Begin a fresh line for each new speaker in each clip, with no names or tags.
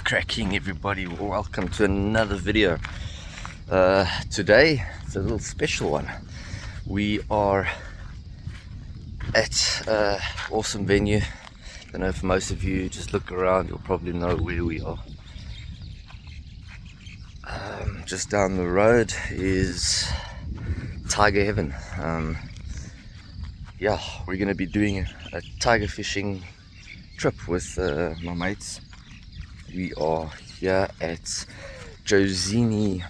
cracking, everybody? Welcome to another video. Today it's a little special one. We are at an awesome venue. I know for most of you, just look around, you'll probably know where we are. Just down the road is Tiger Heaven. Yeah, we're going to be doing a tiger fishing trip with my mates. We are here at Jozini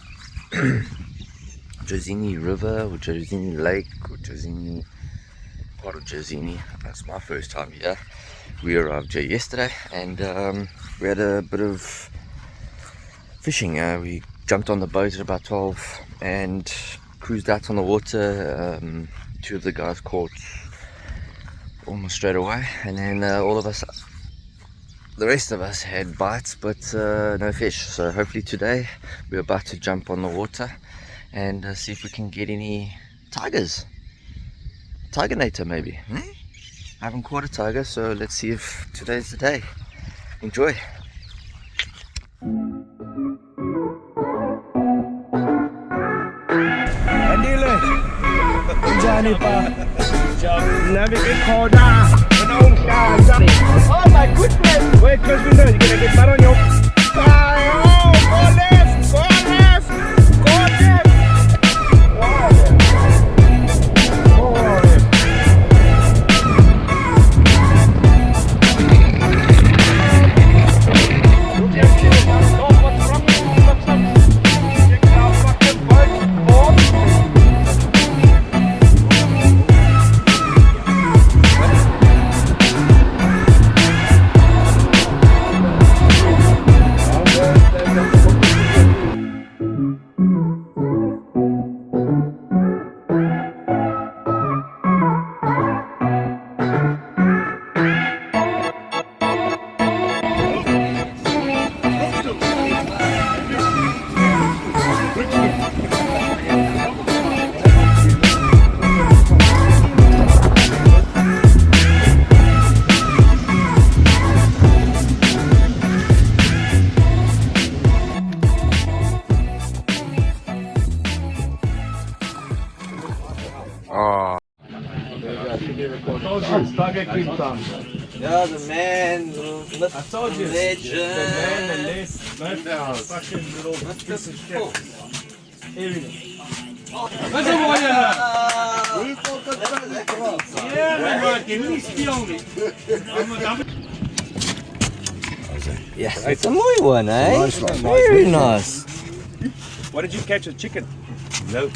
River or Jozini Lake or Jozini, part of Jozini. That's my first time here. We arrived here yesterday and we had a bit of fishing. We jumped on the boat at about 12 and cruised out on the water. Two of the guys caught almost straight away, and then the rest of us had bites but no fish. So hopefully today we're about to jump on the water and see if we can get any tigers. Tigernator maybe. I haven't caught a tiger, so let's see if today's the day. Enjoy.
Oh my goodness! Wait, close window, you're gonna get mud on your fire. Oh, go left, go left, go left.
Yeah, the man,
I told you,
legend.
the man, the less, no, fucking little piece of shit.
Yeah, it's a muy one, eh?
Nice one.
Very nice.
What did you catch, a chicken?
No.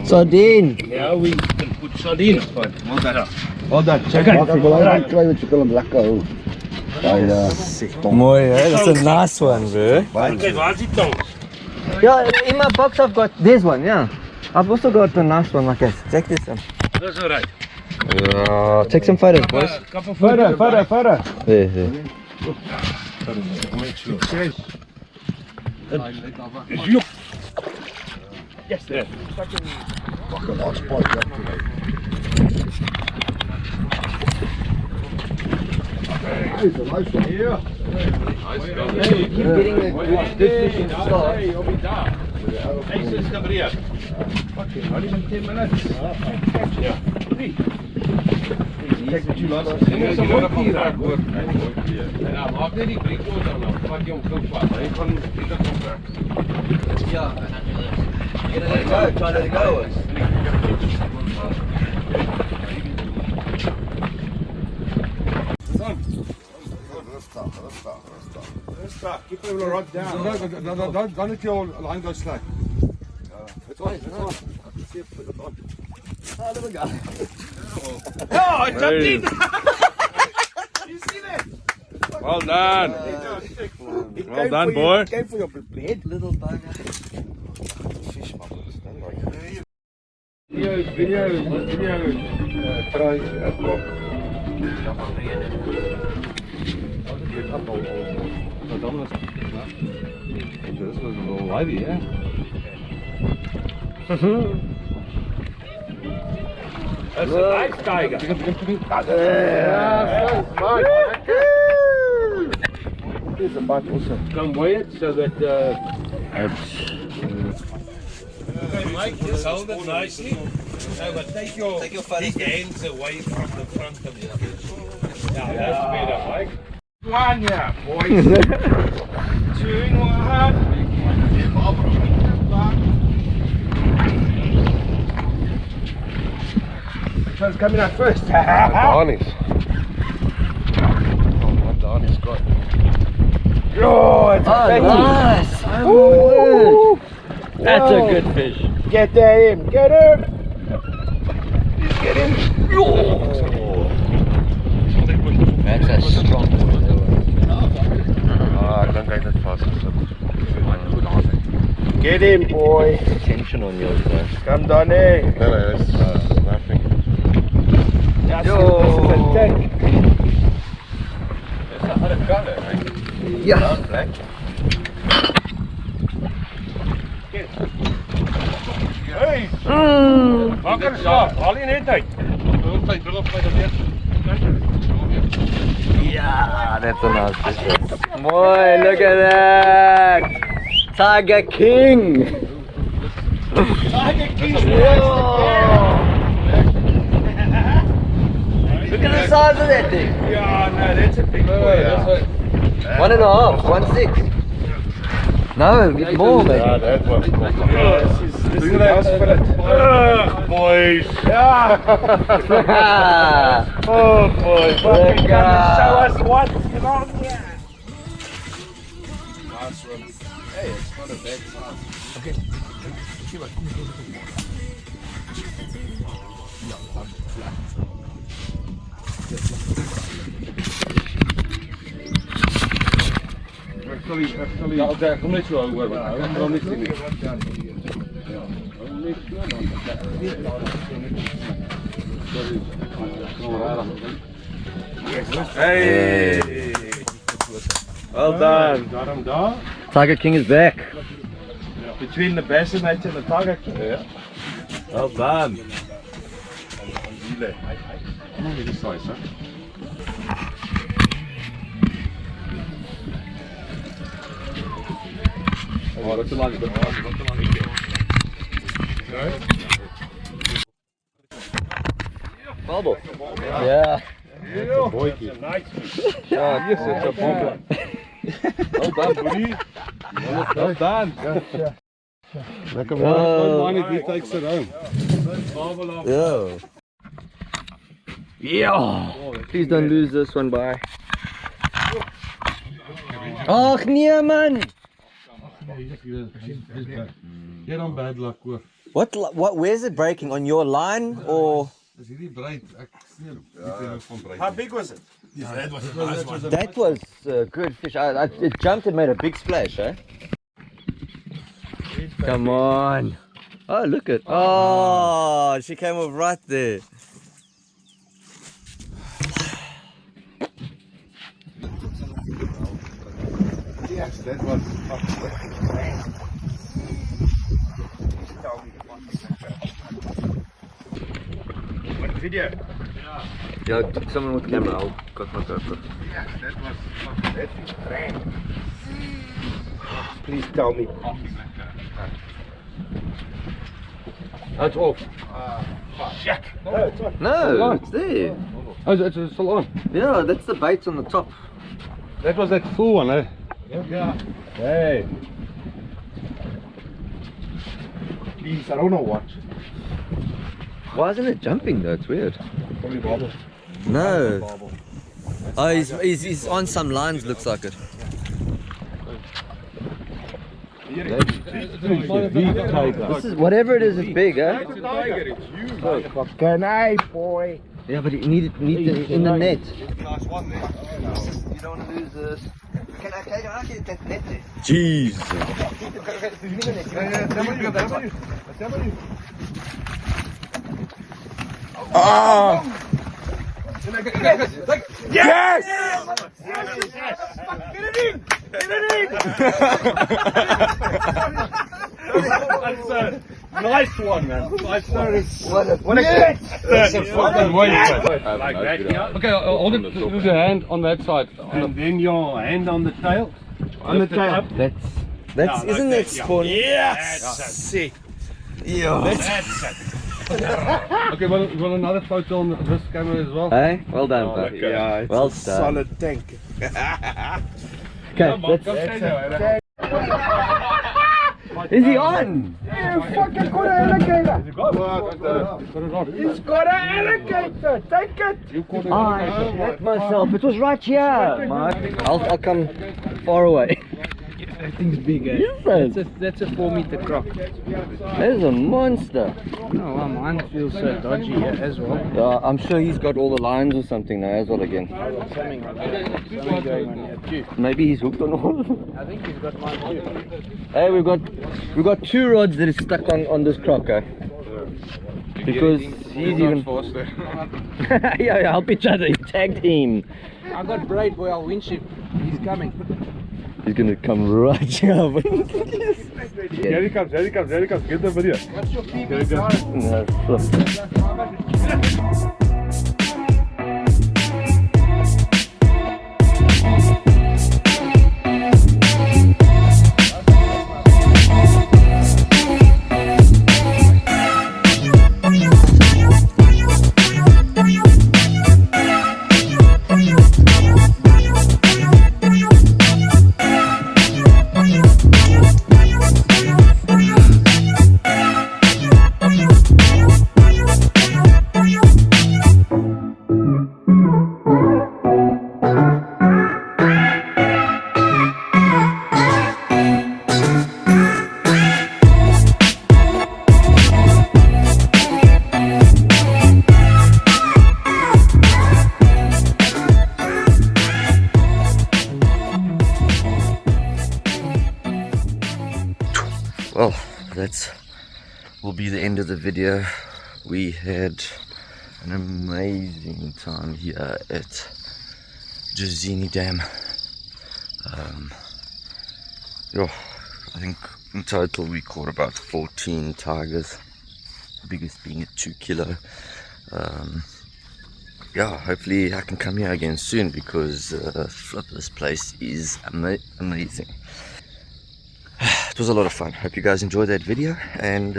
Sardine.
Yeah, we can put sardines, but well done.
Well done.
Chicken.
Ek wil net kry wat jy kan lekker hou. Daai
Mooi, eh? That's a nice one, bro.
Okay, where's the tongs?
Yeah, in my box I've got this one, yeah. I've also got a nice one like this. Check this one.
That's alright.
Yeah, take some photos, boys.
Photo.
There.
Yes, there.
Fucking nice spot. Hey, it's a nice one.
Yeah.
Hey, you keep getting this fish in the start.
Hey, you'll be down. Hey, sis, come here. Fucking, not even 10 minutes. Yeah. Kijk wat je laat. Dit is een mooi hier. En dan maak net die breekloos dan af. Vat jy hom gou vas. Hy gaan dit op werk.
Yeah. You're gonna let it go, try to let it go.
Rustig. Keep him right down. Don't let your line go slack. It's on. See if it's on.
Oh, there we go.
Oh, I jumped in. You see that?
Well done. Well done, boy.
Came for your blade.
Little bugger.
Fish, man. Video. Try.
This was a little lively, yeah?
That's a nice tiger. Here's a bite also. Come weigh it so that
Mike, just hold it nicely. No, but take your big hands away from the front of the fish. Yeah, that's better, Mike.
one, yeah, boys. 2 in 1. Which one's coming out first?
Donnie's. Oh, what Donnie's got.
Oh, it's a fatty.
Nice!
Woo!
That's
Whoa.
a good fish.
Get that in. Get him. Get him.
That's a strong one.
Ah, ek dink hy het dit vasgesit.
Get him, boy.
Tension on yours, man.
Come down here.
Nee, it's nothing.
This is a tank.
Yeah.
Hey, maak er slaap. Haal je net uit.
Yeah, that's a nice fish. Boy, look at that! Tiger King!
Tiger King.
Look at the size of that thing!
Yeah, no, that's a big boy.
Yeah.
1.5, 1.6. No, get more,
Ja,
man.
dat was cool.
This is the house fillet.
Boys.
Yeah.
Oh, boys.
Look
Show
out.
us what's on here.
Nice one. Hey, it's not a bad size. Actually.
Ja, oké, kom niet zo over. Kom niet zo.
Hey. Well done. Got him down.
Tiger King is back.
Between the bassinet and the tiger king.
Ja.
Well done.
Kom hier die size, hè.
Oh, dat is te lang.
Bubble. Yeah.
Boykie.
Nice fish.
Ja, hier zit een bombe.
Well done, buddy. Well done.
Lekker
Oh.
man. Man, he takes it home.
Yeah. Yeah. Please don't lose this one, bye. Ach nee, man.
Jy dan bad luck hoor.
What? Where's it breaking? On your line or?
Dis hierdie breed. Ek sien nie van breed.
How big was it?
That was a good fish. It jumped and made a big splash, eh? Come on. Oh, look at. Oh, she came up right there.
Yes, that was
What video?
Yeah, someone with camera. I'll cut my GoPro.
Yeah, that was Please tell me.
It's off.
Shit. No, it's on.
No, it's there.
Oh, it's still on.
Yeah, that's the bait on the top.
That was that full one, eh?
Yeah.
Hey.
Please, I don't know what.
Why isn't it jumping though? It's weird.
Probably bobble.
No. Oh, he's on some lines. Looks like it. This is whatever it is. It's big, eh?
Can I, boy?
Yeah, but you need it in the net.
Nice one there.
You don't want to lose this. Can I get that net there?
Jeez.
Ah! Yes! Get it in! Get it in!
Nice one, man. Nice one.
What a yes!
That's a fucking wait.
Like that, yeah.
Okay, hold it with your hand on that side.
And then your hand on the tail.
On the tail.
That's isn't that spawn?
Yes! That's it. That's it.
Okay, want another photo on this camera as well?
Hey, well done, bud.
Yeah, it's
Well
a
done.
solid tank.
Okay, is he on?
Fucking got an alligator. He's got an alligator. Take it.
I hit myself. It was right here. Mike. I'll come far away.
That thing's big, eh?
Yes,
That's a 4-meter croc.
that is a monster.
Oh, wow, mine feels so dodgy as well.
I'm sure he's got all the lines or something now as well again.
Something going on here too.
Maybe he's hooked on all of them.
I think he's got mine too.
Hey, we've got 2 rods that is stuck on this croc, eh? Because he's even yeah, help each other. He tagged him.
I got braid boy, I'll winch him. He's coming.
He's gonna come right here.
Here he comes, here he comes, here he comes. Get the video.
What's your PB?
No, flip. Well, that will be the end of the video. We had an amazing time here at Jazini Dam. I think in total we caught about 14 tigers, the biggest being a 2 kilo. Yeah, hopefully I can come here again soon because flip, this place is amazing. It was a lot of fun. Hope you guys enjoyed that video, and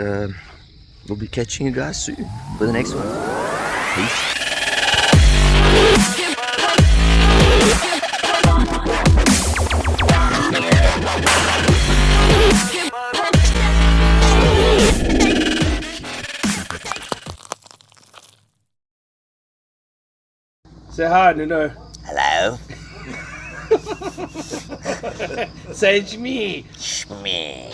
we'll be catching you guys soon for the next one. Peace.
Say hi, Nuno.
Hello.
Say it's me.
Shmee.